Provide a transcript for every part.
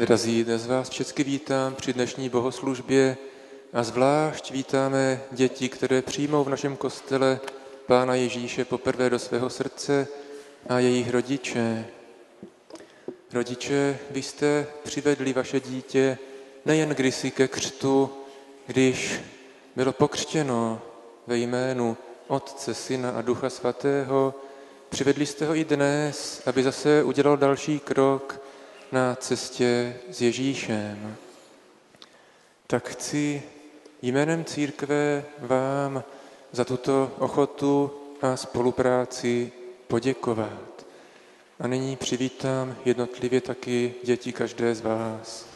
Drazí, dnes vás všechny vítám při dnešní bohoslužbě a zvlášť vítáme děti, které přijmou v našem kostele Pána Ježíše poprvé do svého srdce a jejich rodiče. Rodiče, vy jste přivedli vaše dítě nejen kdysi ke křtu, když bylo pokřtěno ve jménu Otce, Syna a Ducha Svatého, přivedli jste ho i dnes, aby zase udělal další krok na cestě s Ježíšem. Tak chci jménem církve vám za tuto ochotu a spolupráci poděkovat. A nyní přivítám jednotlivě taky děti každé z vás.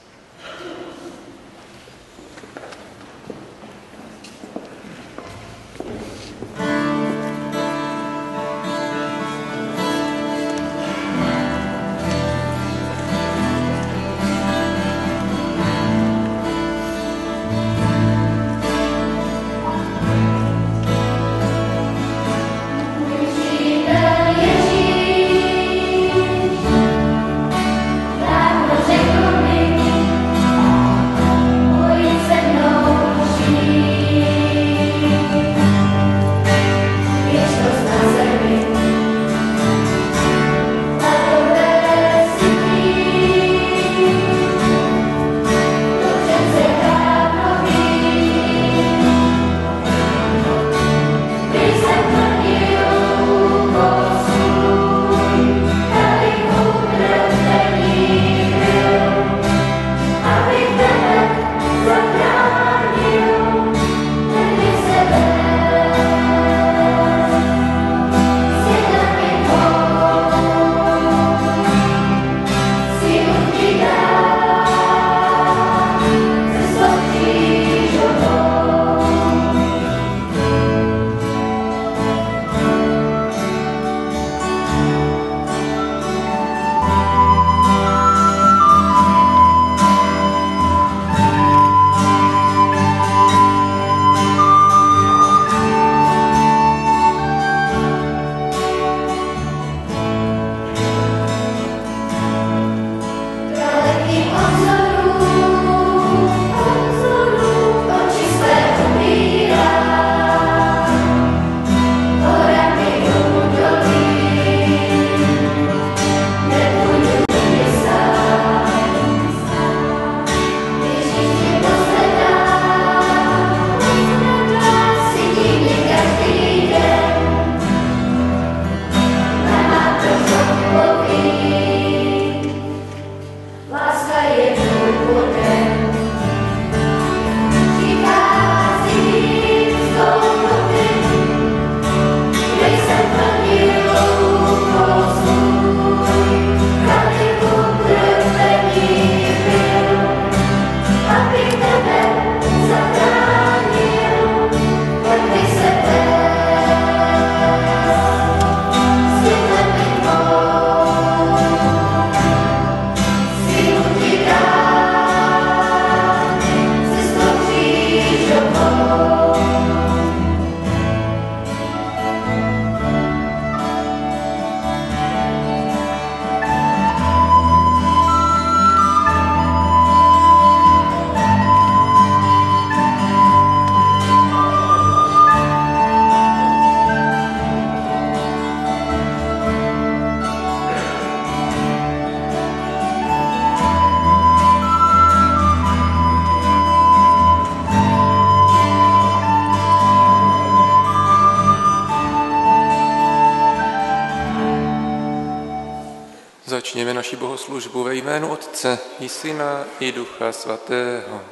Začněme naši bohoslužbu ve jménu Otce i Syna i Ducha Svatého.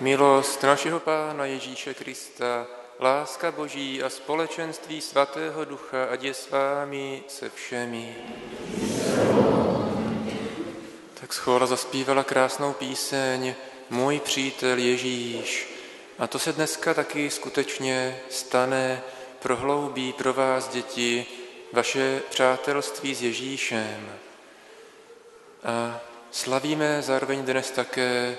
Milost našeho Pána Ježíše Krista, láska Boží a společenství Svatého Ducha, ať je s vámi se všemi. Tak Schola zaspívala krásnou píseň Můj přítel Ježíš. A to se dneska taky skutečně stane, prohloubí pro vás, děti, vaše přátelství s Ježíšem. A slavíme zároveň dnes také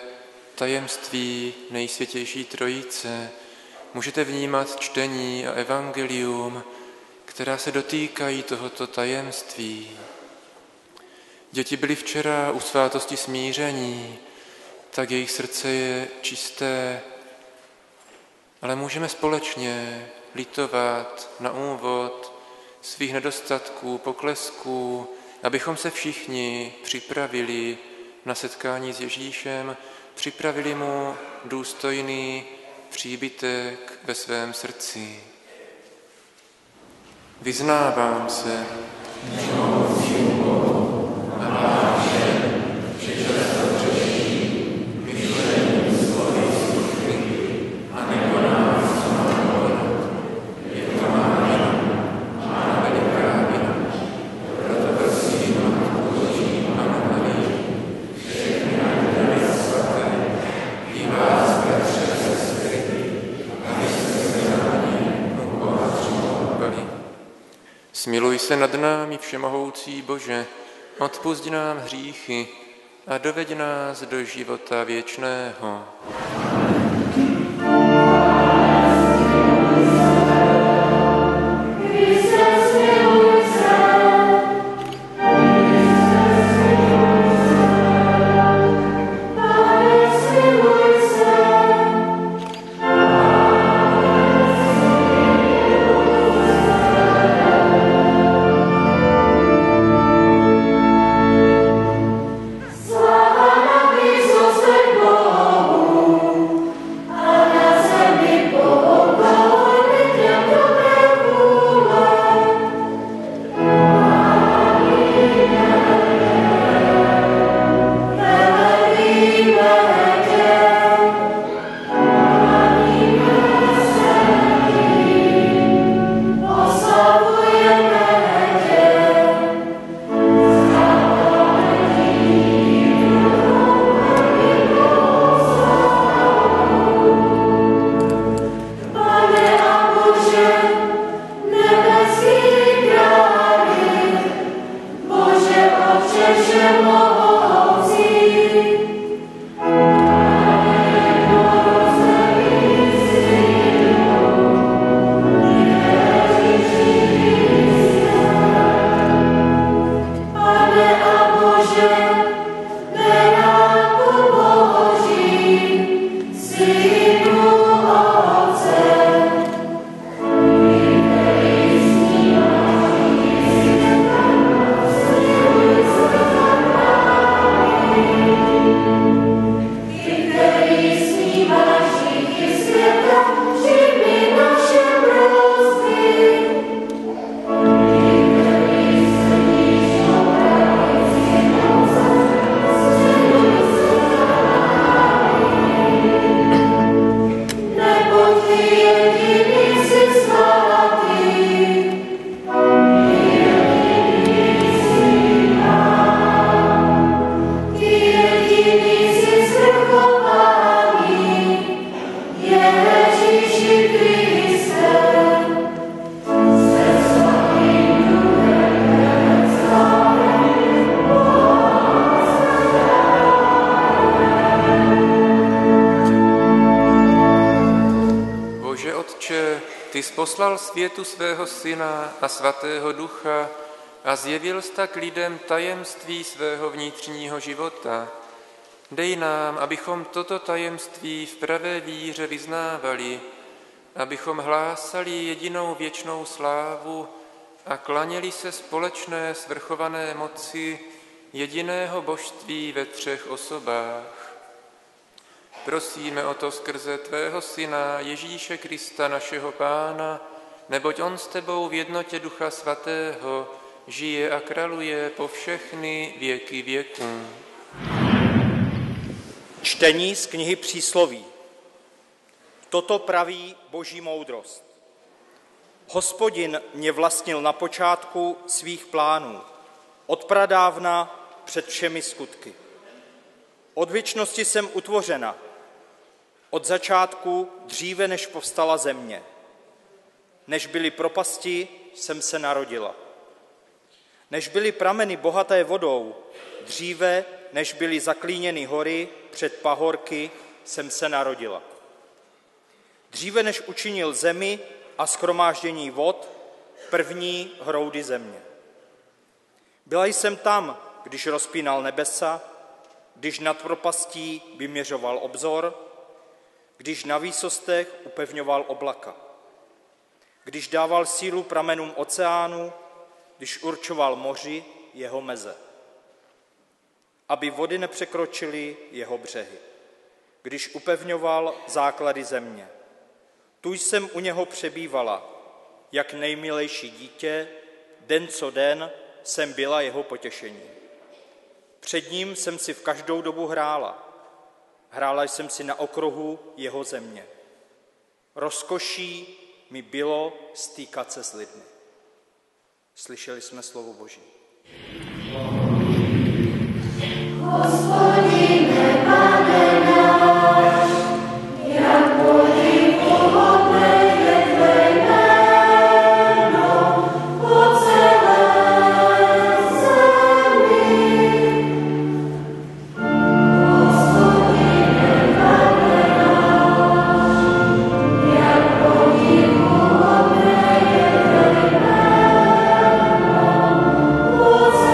tajemství Nejsvětější Trojice. Můžete vnímat čtení a evangelium, která se dotýkají tohoto tajemství. Děti byly včera u svátosti smíření, tak jejich srdce je čisté, ale můžeme společně litovat na úvod svých nedostatků, poklesků, abychom se všichni připravili na setkání s Ježíšem, připravili mu důstojný příbytek ve svém srdci. Vyznávám se, smiluj se nad námi, všemohoucí Bože, odpusť nám hříchy a doveď nás do života věčného. Ty jsi poslal světu svého Syna a Svatého Ducha a zjevil jsi tak lidem tajemství svého vnitřního života. Dej nám, abychom toto tajemství v pravé víře vyznávali, abychom hlásali jedinou věčnou slávu a klaněli se společné svrchované moci jediného božství ve třech osobách. Prosíme o to skrze tvého Syna Ježíše Krista, našeho Pána, neboť on s tebou v jednotě Ducha Svatého žije a králuje po všechny věky věků. Čtení z knihy Přísloví. Toto praví Boží moudrost. Hospodin mě vlastnil na počátku svých plánů, od pradávna před všemi skutky. Od věčnosti jsem utvořena, od začátku dříve, než povstala země. Než byly propasti, jsem se narodila. Než byly prameny bohaté vodou, dříve, než byly zaklíněny hory před pahorky, jsem se narodila. Dříve, než učinil zemi a shromáždění vod, první hroudy země. Byla jsem tam, když rozpínal nebesa, když nad propastí vyměřoval obzor, když na výsostech upevňoval oblaka, když dával sílu pramenům oceánu, když určoval moři jeho meze, aby vody nepřekročily jeho břehy, když upevňoval základy země. Tu jsem u něho přebývala, jak nejmilejší dítě, den co den jsem byla jeho potěšení. Před ním jsem si v každou dobu hrála. Hrála jsem si na okruhu jeho země. Rozkoší mi bylo stýkat se s lidmi. Slyšeli jsme slovo Boží. Hospodine, Pane náš, jak podivuhodné je tvé jméno po celé zemi. Hospodine, Pane náš, jak podivuhodné je tvé jméno po celé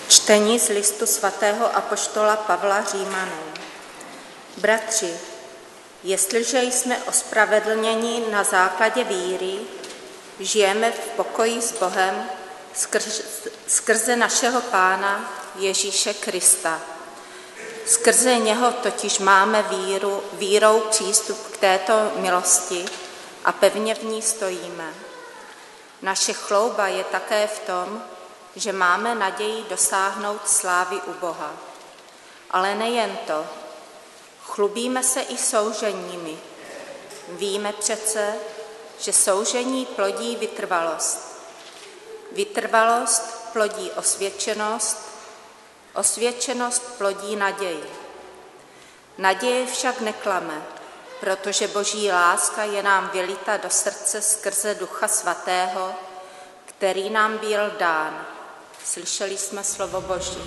Čtení z listu svatého apoštola Pavla Římanům. Bratři, jestliže jsme ospravedlněni na základě víry, žijeme v pokoji s Bohem skrze našeho Pána Ježíše Krista. Skrze něho totiž máme vírou přístup k této milosti a pevně v ní stojíme. Naše chlouba je také v tom, že máme naději dosáhnout slávy u Boha. Ale nejen to, chlubíme se i souženími. Víme přece, že soužení plodí vytrvalost. Vytrvalost plodí osvědčenost, osvědčenost plodí naději. Naděje však neklame, protože Boží láska je nám vylita do srdce skrze Ducha Svatého, který nám byl dán. Slyšeli jsme slovo Boží.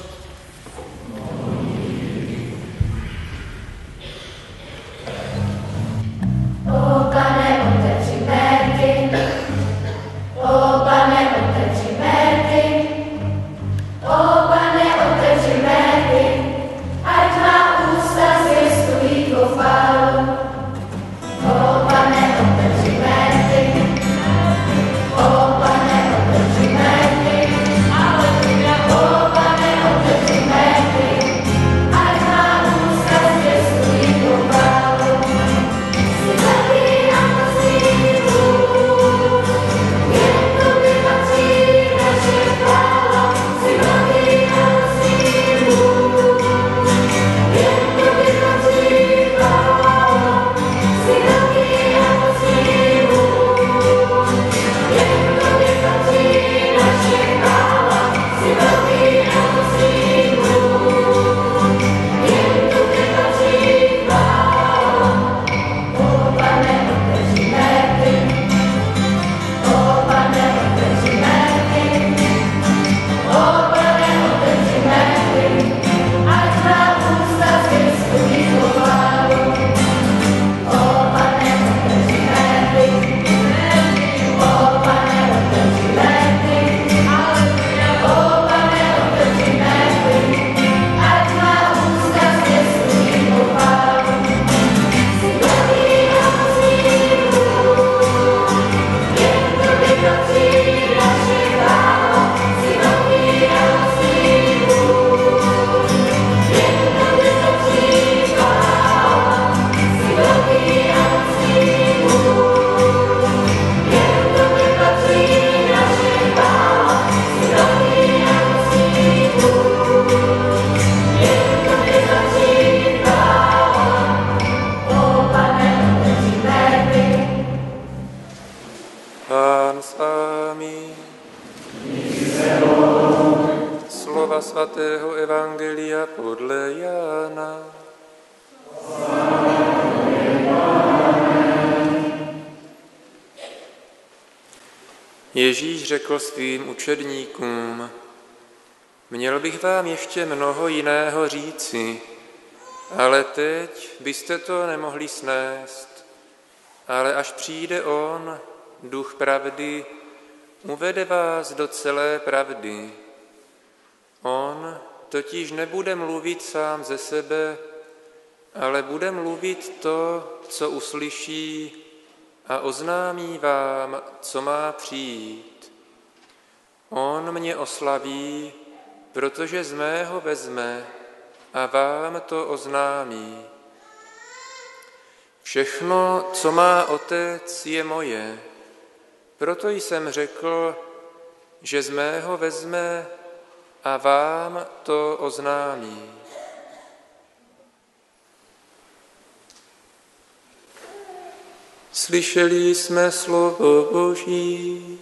O Pane, otevři mé o Pane, otevři mé o Pane, otevři mé ať má ústa zvěstují tvou chválu. O Pane, otevři mé o Pane, Ježíš řekl svým učedníkům: měl bych vám ještě mnoho jiného říci, ale teď byste to nemohli snést. Ale až přijde on, Duch pravdy, uvede vás do celé pravdy. On totiž nebude mluvit sám ze sebe, ale bude mluvit to, co uslyší, a oznámí vám, co má přijít. On mě oslaví, protože z mého vezme a vám to oznámí. Všechno, co má Otec, je moje. Proto jsem řekl, že z mého vezme a vám to oznámí. Slyšeli jsme slovo Boží.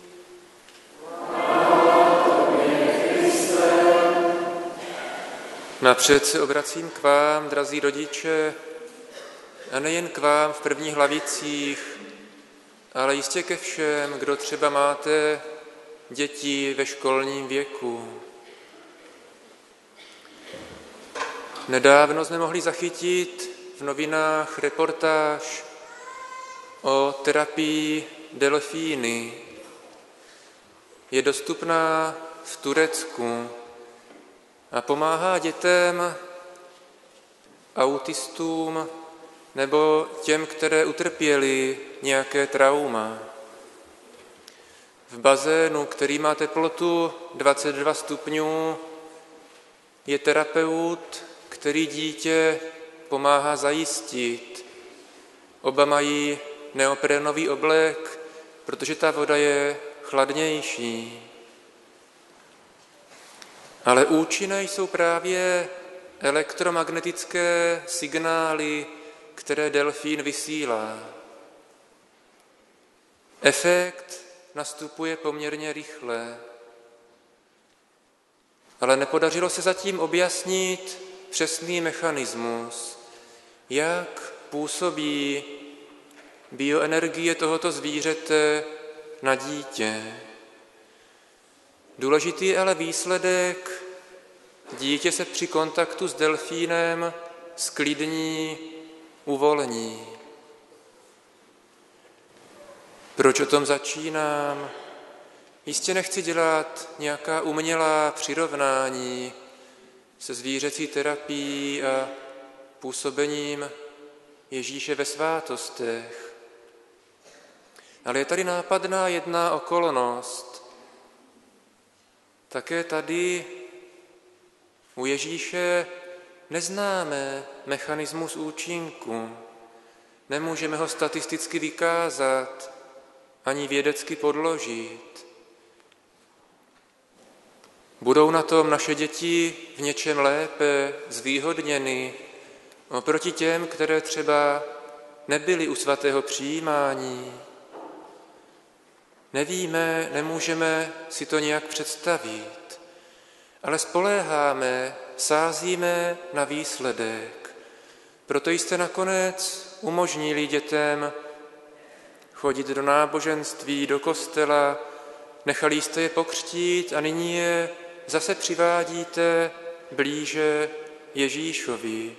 Napřed se obracím k vám, drazí rodiče, a nejen k vám v prvních lavicích, ale jistě ke všem, kdo třeba máte děti ve školním věku. Nedávno jsme mohli zachytit v novinách reportáž o terapii delfíny. Je dostupná v Turecku a pomáhá dětem, autistům nebo těm, které utrpěli nějaké trauma. V bazénu, který má teplotu 22 stupňů, je terapeut, který dítě pomáhá zajistit. Oba mají neoprénový oblek, protože ta voda je chladnější. Ale účinné jsou právě elektromagnetické signály, které delfín vysílá. Efekt nastupuje poměrně rychle, ale nepodařilo se zatím objasnit přesný mechanismus, jak působí bioenergie tohoto zvířete na dítě. Důležitý je ale výsledek. Dítě se při kontaktu s delfínem sklidní, uvolní. Proč o tom začínám? Jistě nechci dělat nějaká umělá přirovnání se zvířecí terapií a působením Ježíše ve svátostech. Ale je tady nápadná jedna okolnost. Také tady u Ježíše neznáme mechanismus účinku. Nemůžeme ho statisticky vykázat ani vědecky podložit. Budou na tom naše děti v něčem lépe zvýhodněny oproti těm, které třeba nebyly u svatého přijímání? Nevíme, nemůžeme si to nějak představit, ale spoléháme, sázíme na výsledek. Proto jste nakonec umožnili dětem chodit do náboženství, do kostela, nechali jste je pokřtít a nyní je zase přivádíte blíže Ježíšovi,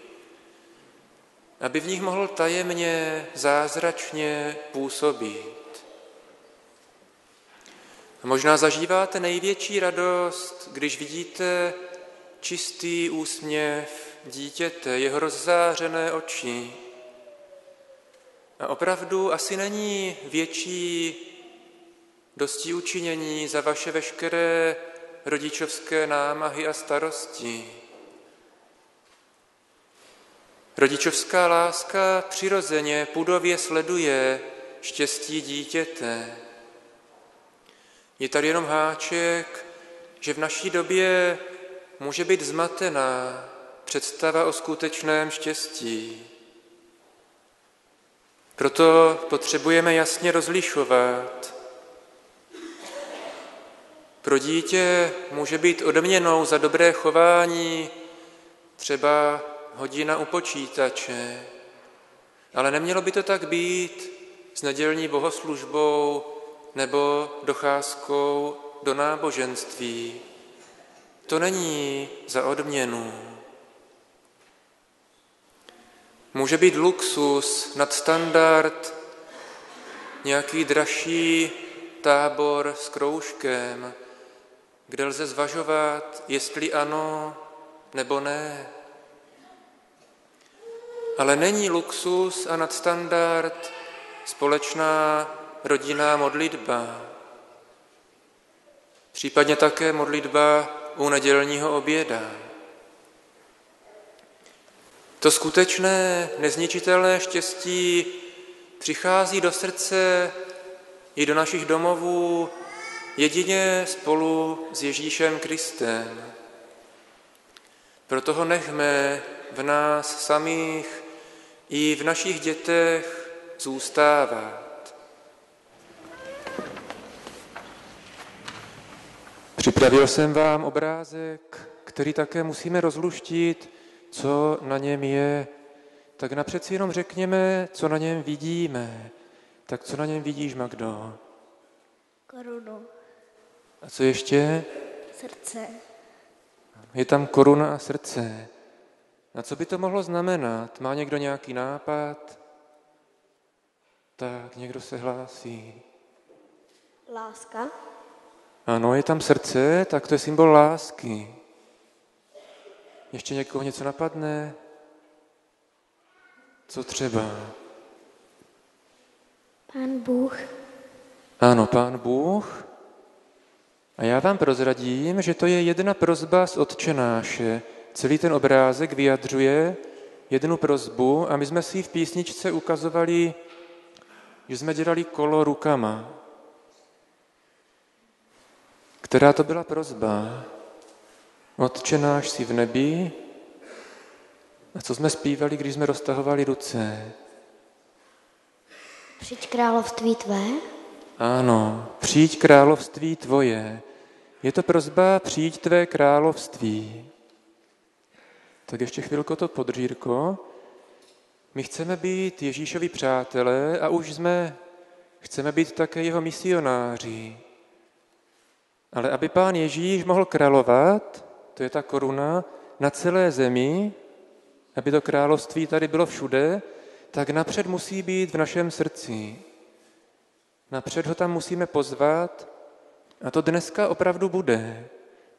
aby v nich mohl tajemně, zázračně působit. A možná zažíváte největší radost, když vidíte čistý úsměv dítěte, jeho rozzářené oči. A opravdu asi není větší dosti učinění za vaše veškeré rodičovské námahy a starosti. Rodičovská láska přirozeně, pudově sleduje štěstí dítěte. Je tady jenom háček, že v naší době může být zmatená představa o skutečném štěstí. Proto potřebujeme jasně rozlišovat. Pro dítě může být odměnou za dobré chování třeba hodina u počítače, ale nemělo by to tak být s nedělní bohoslužbou nebo docházkou do náboženství. To není za odměnu. Může být luxus, nadstandard, nějaký dražší tábor s kroužkem, kde lze zvažovat, jestli ano nebo ne. Ale není luxus a nadstandard společná rodinná modlitba. Případně také modlitba u nedělního oběda. To skutečné, nezničitelné štěstí přichází do srdce i do našich domovů jedině spolu s Ježíšem Kristem. Proto ho nechme v nás samých i v našich dětech zůstávat. Připravil jsem vám obrázek, který také musíme rozluštit, co na něm je. Tak napřed si jenom řekněme, co na něm vidíme. Tak co na něm vidíš, Magdo? Korunu. A co ještě? Srdce. Je tam koruna a srdce. A co by to mohlo znamenat? Má někdo nějaký nápad? Tak, někdo se hlásí. Láska. Ano, je tam srdce, tak to je symbol lásky. Ještě někoho něco napadne? Co třeba? Pán Bůh. Ano, Pán Bůh. A já vám prozradím, že to je jedna prosba z Otčenáše. Celý ten obrázek vyjadřuje jednu prosbu a my jsme si ji v písničce ukazovali, že jsme dělali kolo rukama. Která to byla prosba? Otče náš jsi v nebi. A co jsme zpívali, když jsme roztahovali ruce? Přijď království tvé. Ano, přijď království tvoje. Je to prosba přijď tvé království. Tak ještě chvilku to podřírko. My chceme být Ježíšovi přátelé a už chceme být také jeho misionáři. Ale aby Pán Ježíš mohl královat, to je ta koruna, na celé zemi, aby to království tady bylo všude, tak napřed musí být v našem srdci. Napřed ho tam musíme pozvat a to dneska opravdu bude.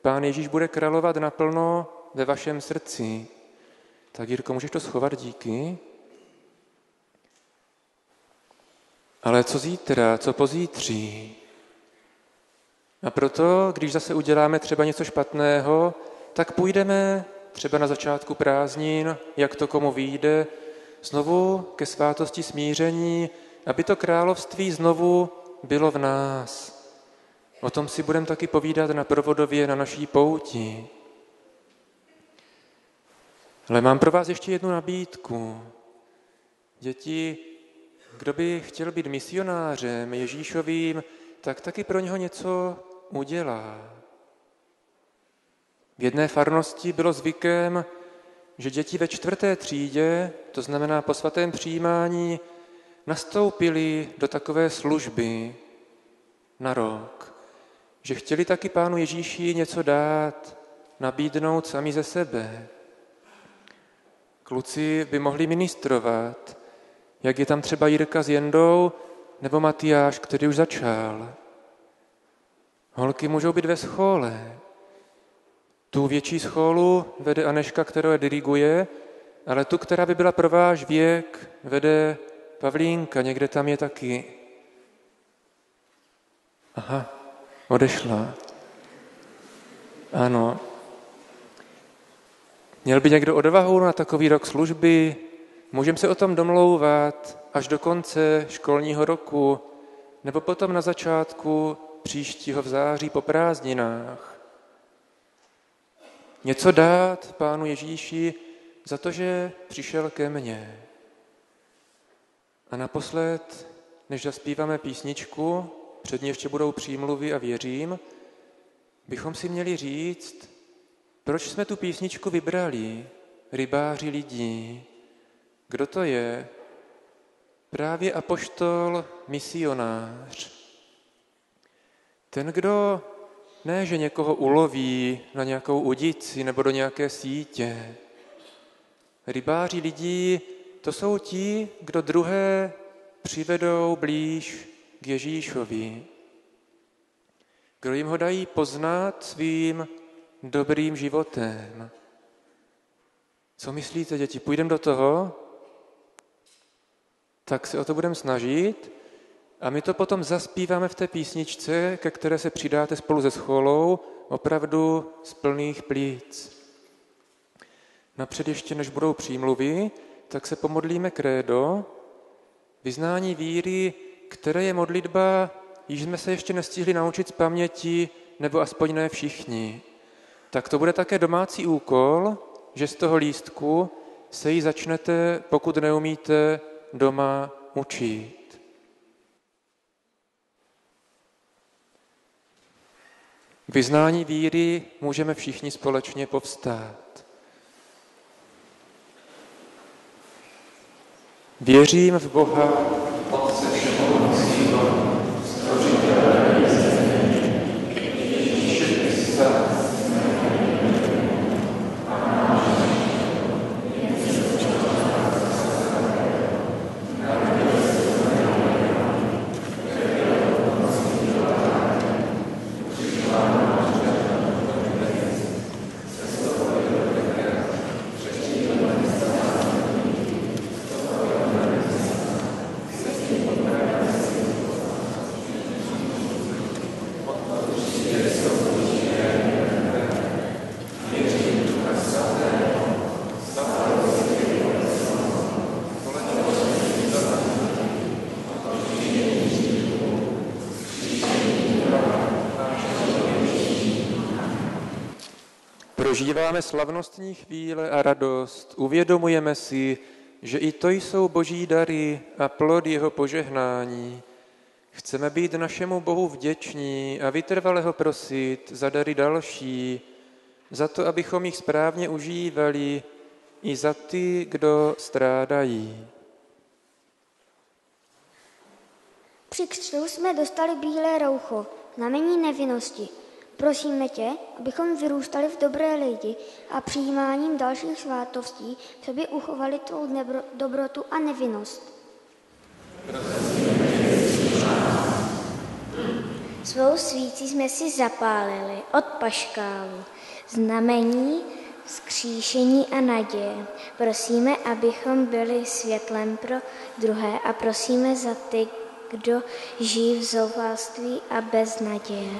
Pán Ježíš bude královat naplno ve vašem srdci. Tak Jirko, můžeš to schovat, díky? Ale co zítra, co pozítří? A proto, když zase uděláme třeba něco špatného, tak půjdeme třeba na začátku prázdnin, jak to komu vyjde, znovu ke svátosti smíření, aby to království znovu bylo v nás. O tom si budeme taky povídat na Provodově, na naší pouti. Ale mám pro vás ještě jednu nabídku. Děti, kdo by chtěl být misionářem Ježíšovým, tak taky pro něho něco udělá. V jedné farnosti bylo zvykem, že děti ve 4. třídě, to znamená po svatém přijímání, nastoupili do takové služby na rok. Že chtěli taky Pánu Ježíši něco dát, nabídnout sami ze sebe. Kluci by mohli ministrovat, jak je tam třeba Jirka s Jendou, nebo Matyáš, který už začal. Holky můžou být ve schole. Tu větší scholu vede Aneška, která je diriguje, ale tu, která by byla pro váš věk, vede Pavlínka, někde tam je taky. Aha, odešla. Ano. Měl by někdo odvahu na takový rok služby? Můžeme se o tom domlouvat až do konce školního roku, nebo potom na začátku příštího v září po prázdninách. Něco dát Pánu Ježíši za to, že přišel ke mně. A naposled, než zaspíváme písničku, před ní ještě budou přímluvy a věřím, bychom si měli říct, proč jsme tu písničku vybrali, rybáři lidí. Kdo to je? Právě apoštol misionář. Ten, kdo ne, že někoho uloví na nějakou udici nebo do nějaké sítě. Rybáři lidí, to jsou ti, kdo druhé přivedou blíž k Ježíšovi. Kdo jim ho dají poznat svým dobrým životem. Co myslíte, děti? Půjdeme do toho? Tak se o to budeme snažit a my to potom zaspíváme v té písničce, ke které se přidáte spolu se Scholou, opravdu z plných plíc. Napřed ještě, než budou přímluvy, tak se pomodlíme krédo, vyznání víry, které je modlitba, již jsme se ještě nestihli naučit z paměti, nebo aspoň ne všichni. Tak to bude také domácí úkol, že z toho lístku se ji začnete, pokud neumíte, doma učit. Vyznání víry můžeme všichni společně povstát. Věřím v Boha, Otce všemohoucího, Stvořitele nebe i země, Ježíše Krista, prožíváme slavnostní chvíle a radost, uvědomujeme si, že i to jsou boží dary a plod jeho požehnání. Chceme být našemu Bohu vděční a vytrvale ho prosit za dary další, za to, abychom jich správně užívali, i za ty, kdo strádají. Při křtu jsme dostali bílé roucho, znamení nevinnosti. Prosíme tě, abychom vyrůstali v dobré lidi a přijímáním dalších svátostí v sobě uchovali tvou dobrotu a nevinnost. Svou svíci jsme si zapálili od paškálu, znamení, vzkříšení a naděje. Prosíme, abychom byli světlem pro druhé a prosíme za ty, kdo žijí v zoufalství a bez naděje.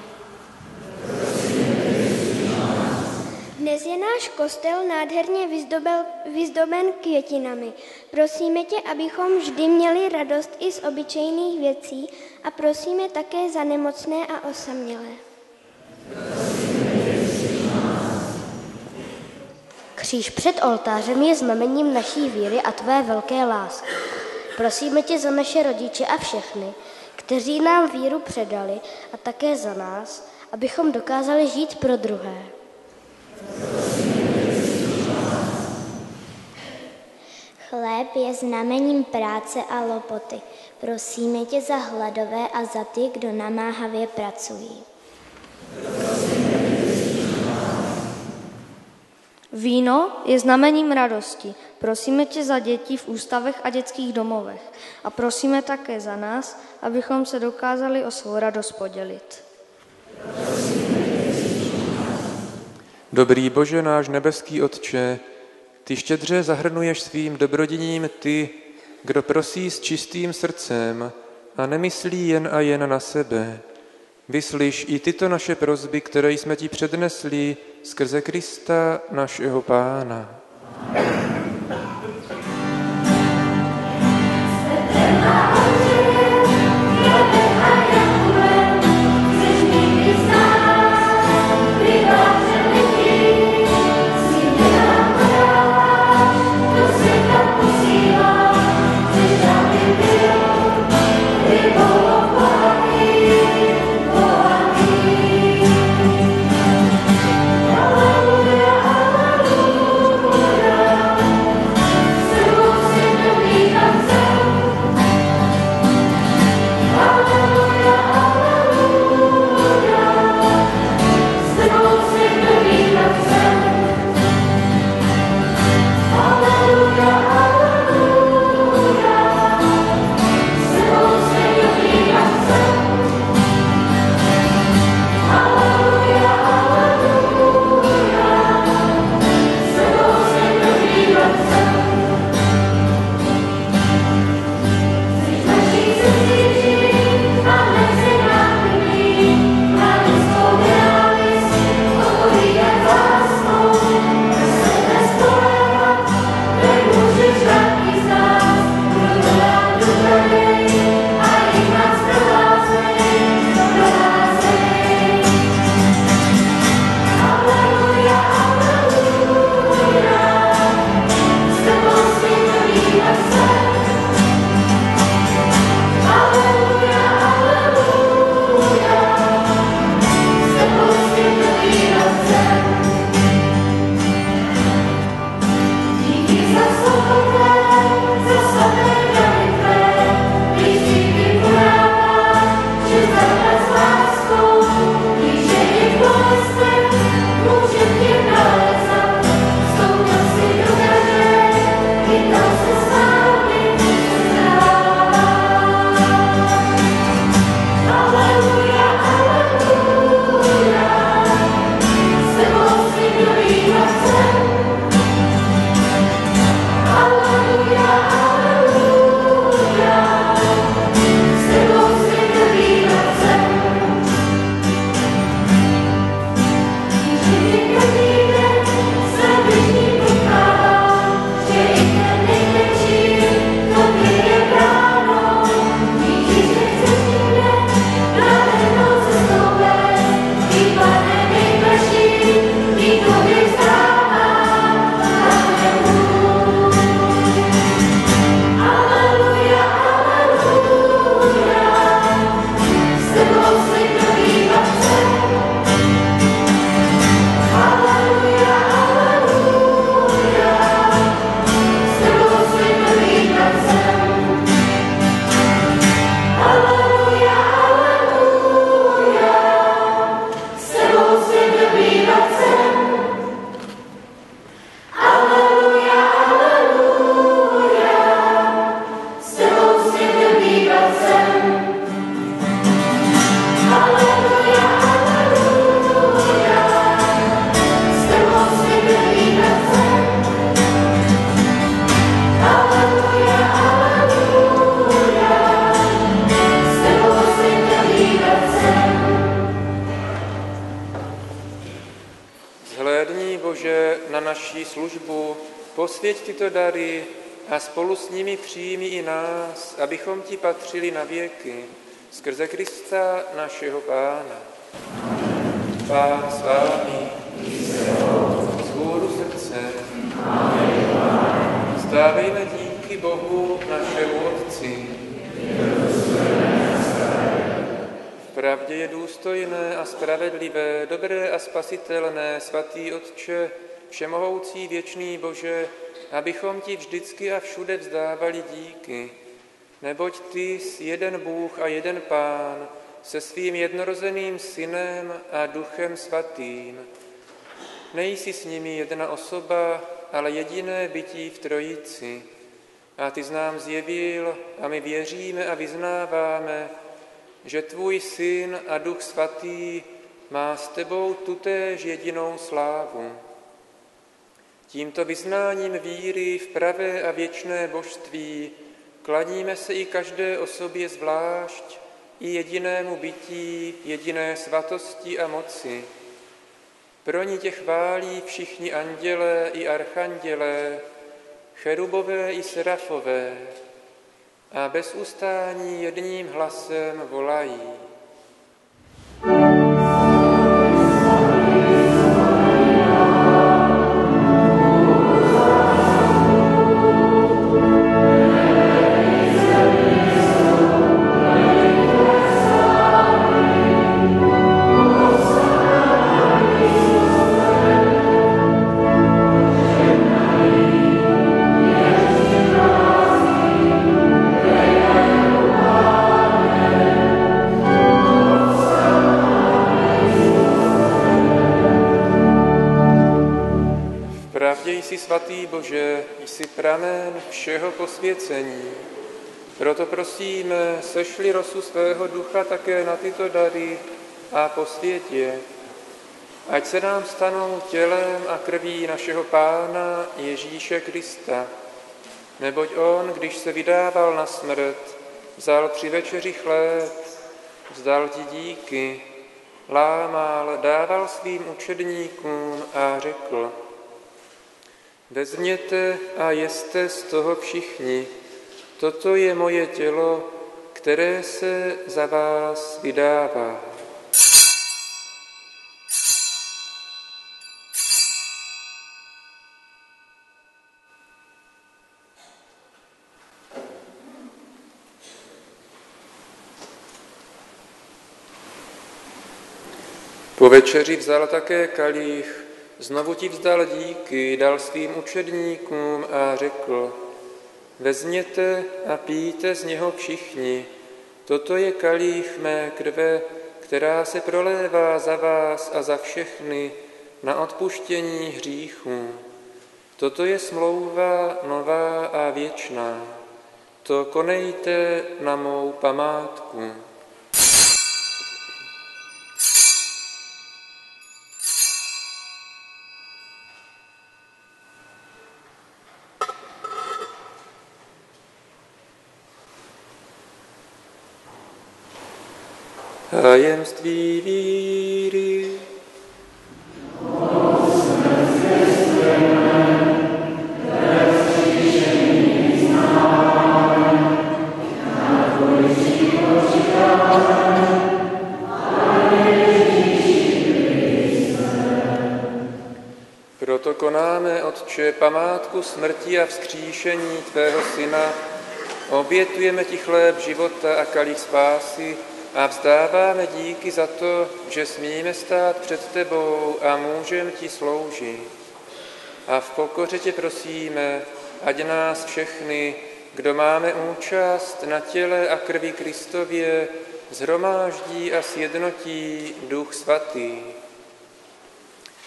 Dnes je náš kostel nádherně vyzdoben květinami. Prosíme tě, abychom vždy měli radost i z obyčejných věcí a prosíme také za nemocné a osamělé. Kříž před oltářem je znamením naší víry a tvé velké lásky. Prosíme tě za naše rodiče a všechny, kteří nám víru předali a také za nás, abychom dokázali žít pro druhé. Chléb je znamením práce a lopoty. Prosíme tě za hladové a za ty, kdo namáhavě pracují. Víno je znamením radosti. Prosíme tě za děti v ústavech a dětských domovech. A prosíme také za nás, abychom se dokázali o svou radost podělit. Dobrý Bože, náš nebeský Otče, ty štědře zahrnuješ svým dobrodiním ty, kdo prosí s čistým srdcem a nemyslí jen a jen na sebe. Vyslyš i tyto naše prosby, které jsme ti přednesli skrze Krista, našeho Pána. Alleluja, alleluja. Posvěť tyto dary a spolu s nimi přijmi i nás, abychom ti patřili na věky, skrze Krista našeho Pána. Pán s vámi, vzhůru srdce, vzdávejme díky Bohu našemu Otci. V pravdě je důstojné a spravedlivé, dobré a spasitelné, svatý Otče, všemohoucí věčný Bože, abychom ti vždycky a všude vzdávali díky, neboť ty jsi jeden Bůh a jeden Pán se svým jednorozeným Synem a Duchem Svatým. Nejsi s nimi jedna osoba, ale jediné bytí v Trojici. A ty jsi nám zjevil a my věříme a vyznáváme, že tvůj Syn a Duch Svatý má s tebou tutéž jedinou slávu. Tímto vyznáním víry v pravé a věčné božství klaníme se i každé osobě zvlášť, i jedinému bytí, jediné svatosti a moci. Pro ní tě chválí všichni andělé i archandělé, cherubové i serafové a bez ustání jedním hlasem volají. Jsi svatý Bože, jsi pramen všeho posvěcení. Proto prosíme, sešli rosu svého ducha také na tyto dary a posvěť je. Ať se nám stanou tělem a krví našeho Pána Ježíše Krista. Neboť on, když se vydával na smrt, vzal při večeři chléb, vzdal ti díky, lámal, dával svým učedníkům a řekl: Vezměte a jeste z toho všichni, toto je moje tělo, které se za vás vydává. Po večeři vzal také kalich, znovu ti vzdal díky, dal svým učedníkům a řekl: Vezměte a pijte z něho všichni, toto je kalich mé krve, která se prolévá za vás a za všechny na odpuštění hříchů. Toto je smlouva nová a věčná. To konejte na mou památku. Tajemství víry. Proto konáme, Otče, památku smrti a vzkříšení tvého Syna, obětujeme ti chléb života a kalich spásy a vzdáváme díky za to, že smíme stát před tebou a můžeme ti sloužit. A v pokoře tě prosíme, ať nás všechny, kdo máme účast na těle a krvi Kristově, shromáždí a sjednotí Duch Svatý.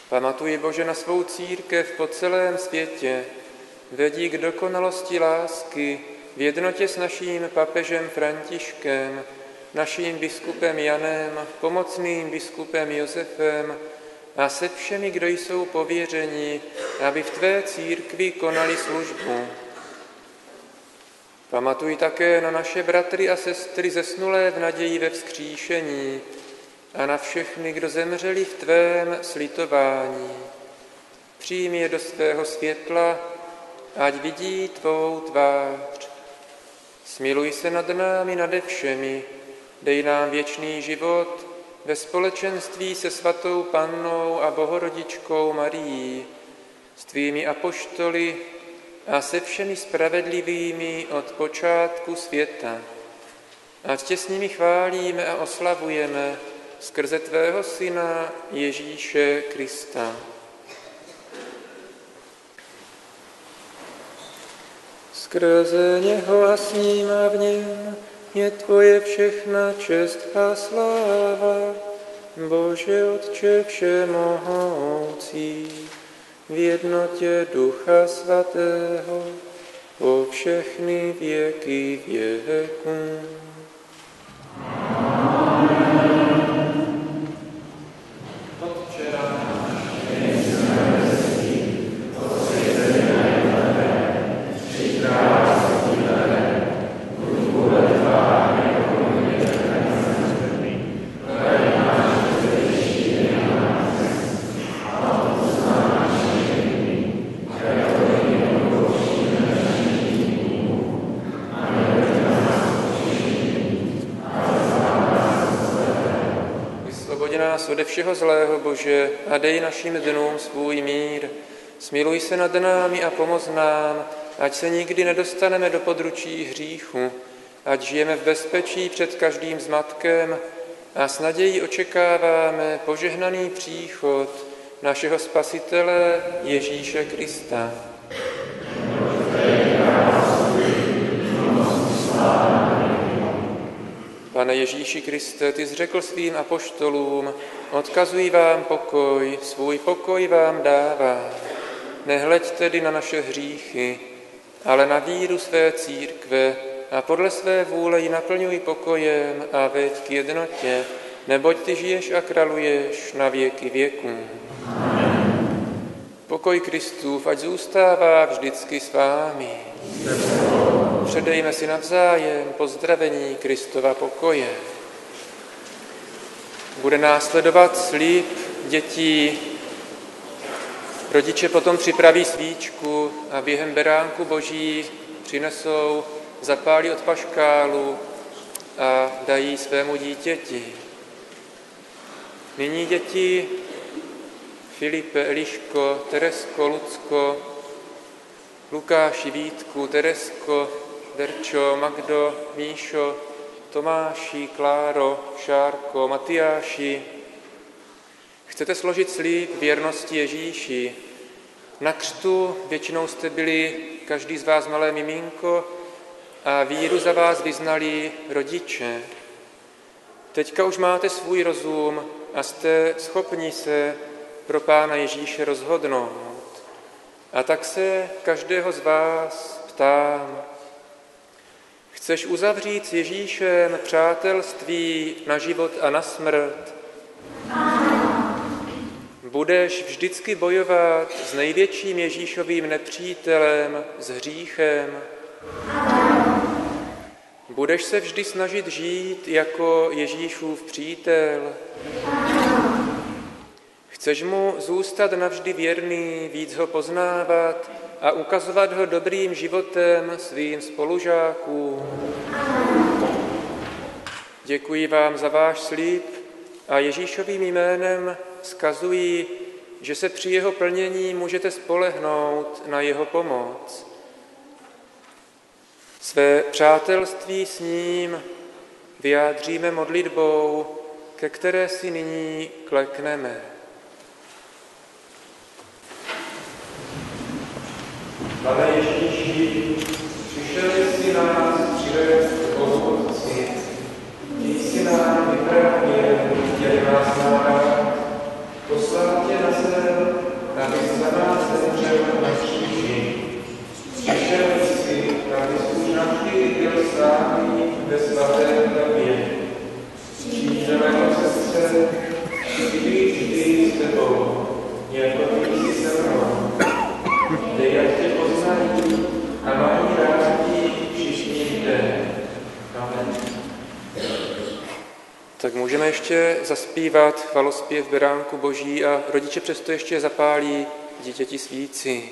Pamatuj, Bože, na svou církev po celém světě, vedí k dokonalosti lásky v jednotě s naším papežem Františkem, naším biskupem Janem, pomocným biskupem Josefem a se všemi, kdo jsou pověřeni, aby v tvé církvi konali službu. Pamatuj také na naše bratry a sestry zesnulé v naději ve vzkříšení a na všechny, kdo zemřeli v tvém slitování. Přijmi je do svého světla, ať vidí tvou tvář. Smiluj se nad námi, nade všemi, dej nám věčný život ve společenství se svatou Pannou a Bohorodičkou Marií, s tvými apoštoly a se všemi spravedlivými od počátku světa. Ať tě s nimi chválíme a oslavujeme skrze tvého Syna Ježíše Krista. Skrze něho a s ním a v něm je tvoje všechna čest a sláva, Bože Otče všemohoucí, v jednotě Ducha Svatého, po všechny věky věků. Ode všeho zlého, Bože, a dej našim dnům svůj mír. Smiluj se nad námi a pomoz nám, ať se nikdy nedostaneme do područí hříchu, ať žijeme v bezpečí před každým zmatkem a s nadějí očekáváme požehnaný příchod našeho Spasitele Ježíše Krista. Pane Ježíši Kriste, ty jsi řekl svým apoštolům, odkazuji vám pokoj, svůj pokoj vám dávám. Nehleď tedy na naše hříchy, ale na víru své církve a podle své vůle ji naplňuj pokojem a veď k jednotě, neboť ty žiješ a králuješ na věky věků. Pokoj Kristův, ať zůstává vždycky s vámi. Předejme si navzájem pozdravení Kristova pokoje. Bude následovat slib dětí. Rodiče potom připraví svíčku a během beránku Boží přinesou, zapálí od paškálu a dají svému dítěti. Nyní děti Filipe, Eliško, Teresko, Lucko, Lukáši, Vítku, Teresko, Verčo, Magdo, Míšo, Tomáši, Kláro, Šárko, Matyáši. Chcete složit slib věrnosti Ježíši. Na křtu většinou jste byli, každý z vás malé miminko, a víru za vás vyznali rodiče. Teďka už máte svůj rozum a jste schopni se pro Pána Ježíše rozhodnout. A tak se každého z vás ptám, chceš uzavřít s Ježíšem přátelství na život a na smrt? Budeš vždycky bojovat s největším Ježíšovým nepřítelem, s hříchem? Budeš se vždy snažit žít jako Ježíšův přítel? Chceš mu zůstat navždy věrný, víc ho poznávat a ukazovat ho dobrým životem svým spolužákům? Děkuji vám za váš slib a Ježíšovým jménem vzkazuji, že se při jeho plnění můžete spolehnout na jeho pomoc. Své přátelství s ním vyjádříme modlitbou, ke které si nyní klekneme. Pane Ježíši, přišel jsi nás přivést k Otci, ty jsi nám vyprávěl, jak nás má rád, poslal tě na zem, aby za nás zemřel na kříži. Přišel jsi, aby už navždy byl sám ve svaté hlavě. Křížové sestře, chci vždy s tebou, jako ty jsi se mnou. Dej, ať tě poznají a mají rádi všichni lidé. Amen. Tak můžeme ještě zaspívat chvalospěv Beránku Boží a rodiče přesto ještě zapálí dítěti svíci.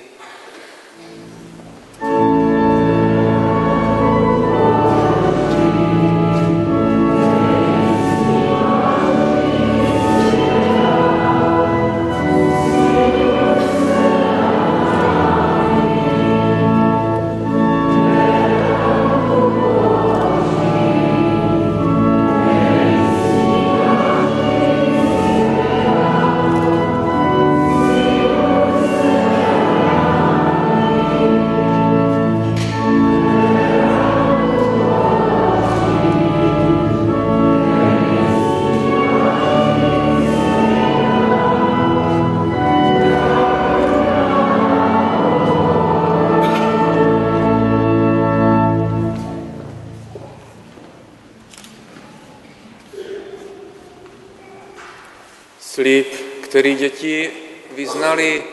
Slib, který děti vyznali,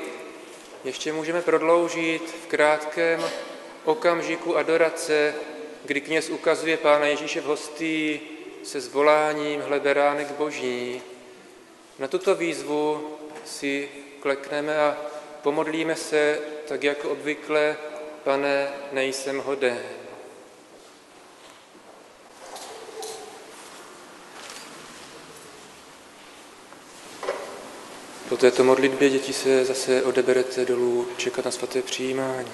ještě můžeme prodloužit v krátkém okamžiku adorace, kdy kněz ukazuje Pána Ježíše v hostii se zvoláním Hle beránek Boží. Na tuto výzvu si klekneme a pomodlíme se, tak jako obvykle, Pane, nejsem hoden. Po této modlitbě děti se zase odeberete dolů čekat na svaté přijímání.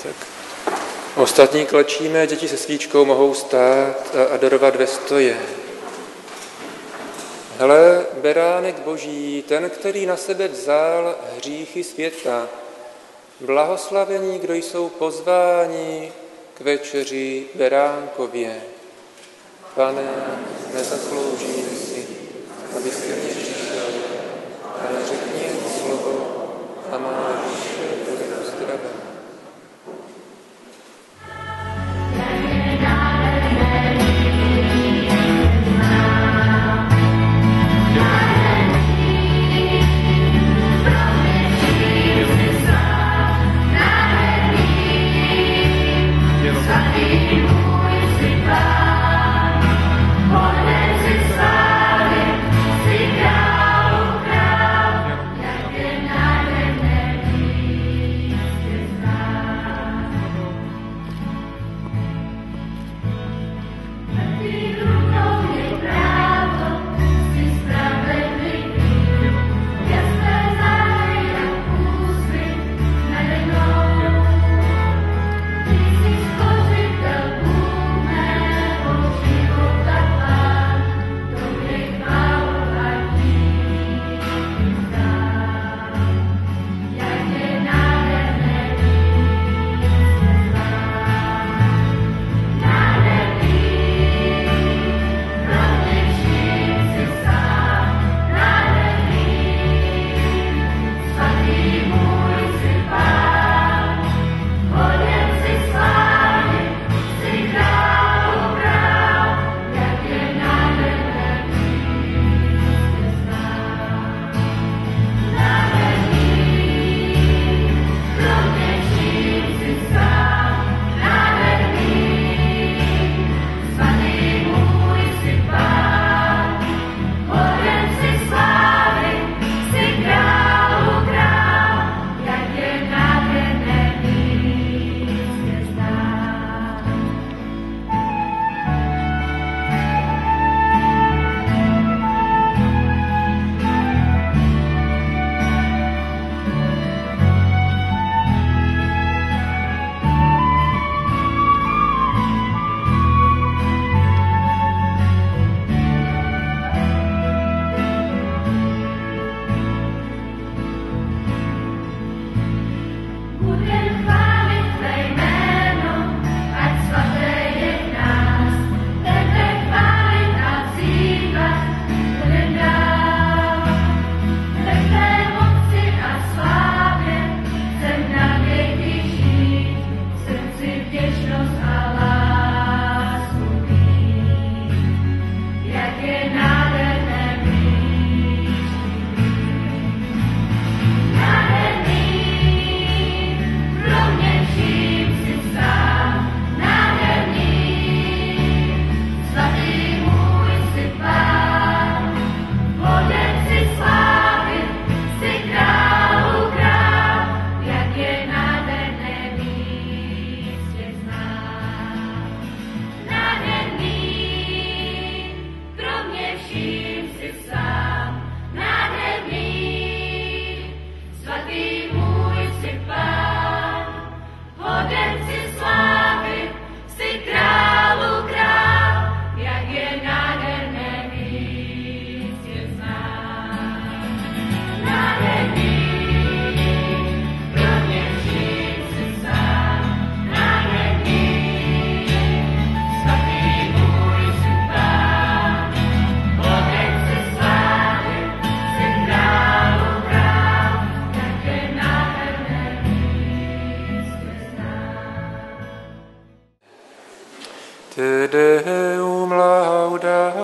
Tak. Ostatní klečíme, děti se svíčkou mohou stát a adorovat ve stoje. Hle, beránek Boží, ten, který na sebe vzal hříchy světa. Blahoslavení, kdo jsou pozváni k večeři beránkově. Pane, nezasloužím si, abys ke mně přišel, ale řekni slovo a má duše bude uzdravena. Te Deum laudamus.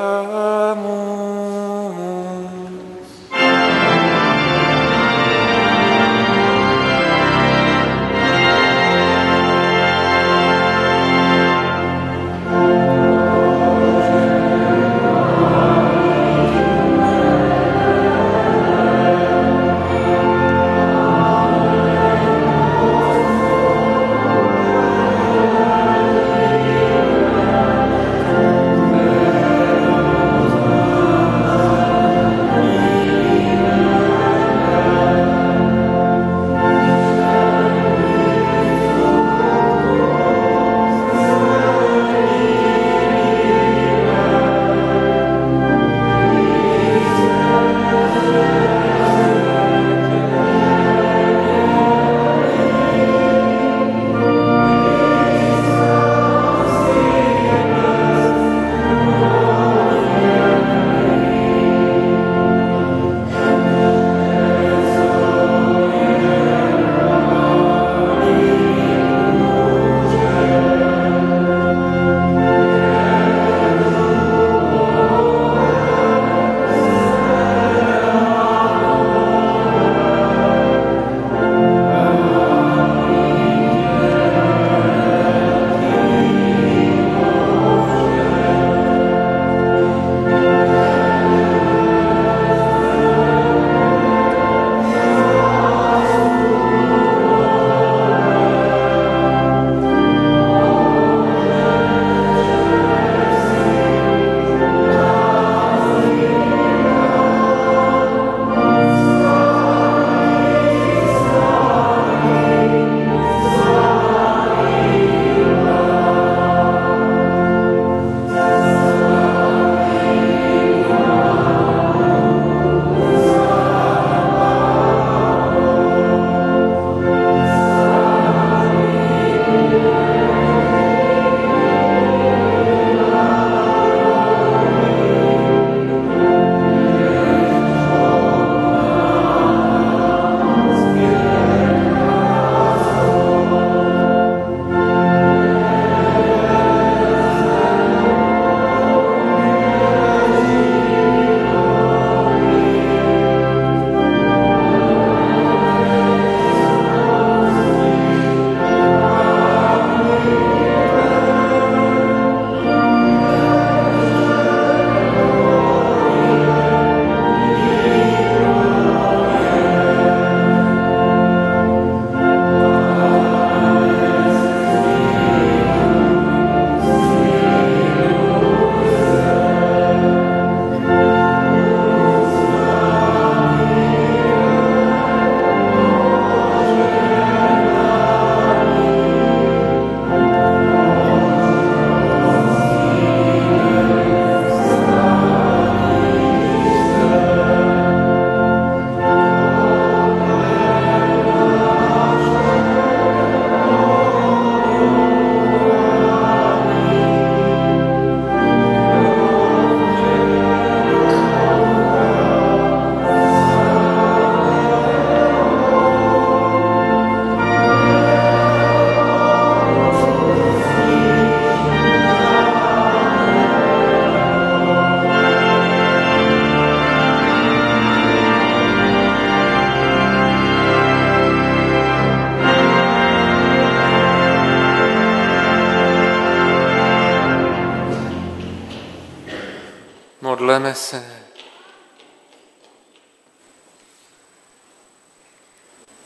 Modleme se.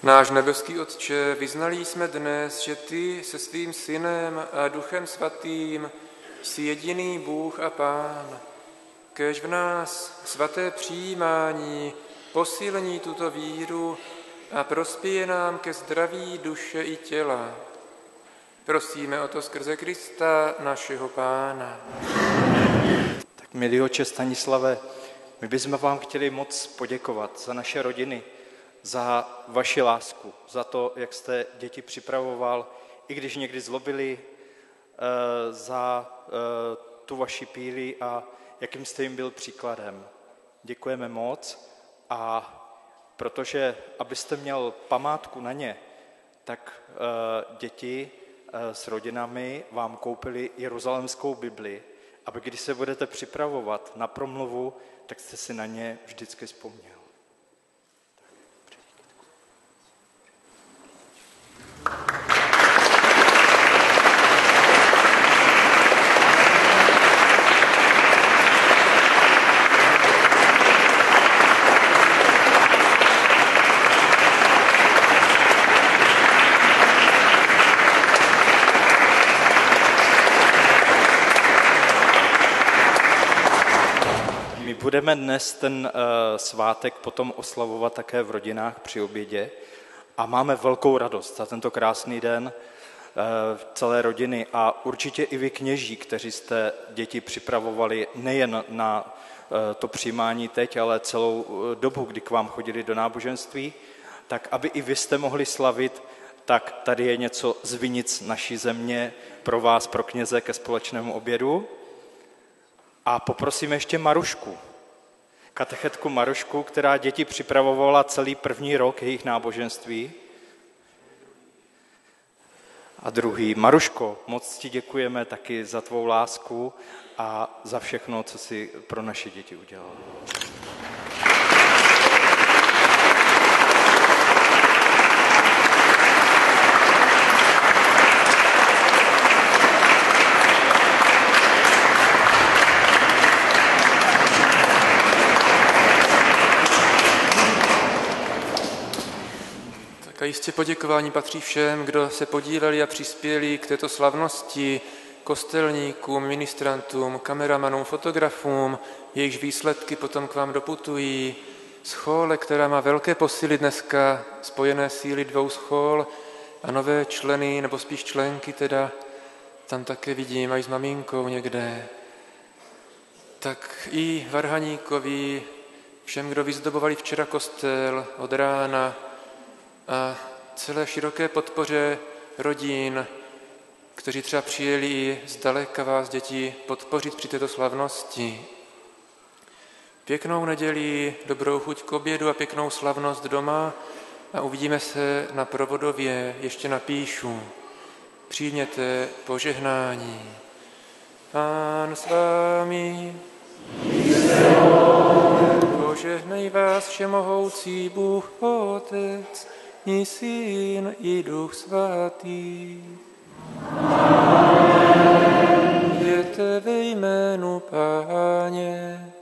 Náš nebeský Otče, vyznali jsme dnes, že ty se svým Synem a Duchem Svatým jsi jediný Bůh a Pán. Kéž v nás svaté přijímání posílení tuto víru a prospěje nám ke zdraví duše i těla. Prosíme o to skrze Krista, našeho Pána. Tak milý otče Stanislave, my bychom vám chtěli moc poděkovat za naše rodiny, za vaši lásku, za to, jak jste děti připravoval, i když někdy zlobili, za tu vaši píli a jakým jste jim byl příkladem. Děkujeme moc a protože, abyste měl památku na ně, tak děti s rodinami vám koupili Jeruzalémskou Bibli, aby když se budete připravovat na promluvu, tak jste si na ně vždycky vzpomněl. Budeme dnes ten svátek potom oslavovat také v rodinách při obědě a máme velkou radost za tento krásný den celé rodiny a určitě i vy kněží, kteří jste děti připravovali nejen na to přijímání teď, ale celou dobu, kdy k vám chodili do náboženství, tak aby i vy jste mohli slavit, tak tady je něco z vinic naší země pro vás, pro kněze ke společnému obědu. A poprosím ještě Marušku, katechetku Marušku, která děti připravovala celý první rok jejich náboženství. A druhý, Maruško, moc ti děkujeme taky za tvou lásku a za všechno, co jsi pro naše děti udělal. A jistě poděkování patří všem, kdo se podíleli a přispěli k této slavnosti, kostelníkům, ministrantům, kameramanům, fotografům, jejichž výsledky potom k vám doputují. Schole, která má velké posily dneska, spojené síly 2 schol a nové členy, nebo spíš členky teda, tam také vidím, aj s maminkou někde. Tak i varhaníkovi, všem, kdo vyzdobovali včera kostel od rána, a celé široké podpoře rodin, kteří třeba přijeli i zdaleka vás, děti, podpořit při této slavnosti. Pěknou neděli, dobrou chuť k obědu a pěknou slavnost doma a uvidíme se na Provodově, ještě napíšu. Přijměte požehnání. Pán s vámi. Požehnej vás všemohoucí Bůh Otec, i Syn, i Duch Svatý. Jděte ve jménu Páně.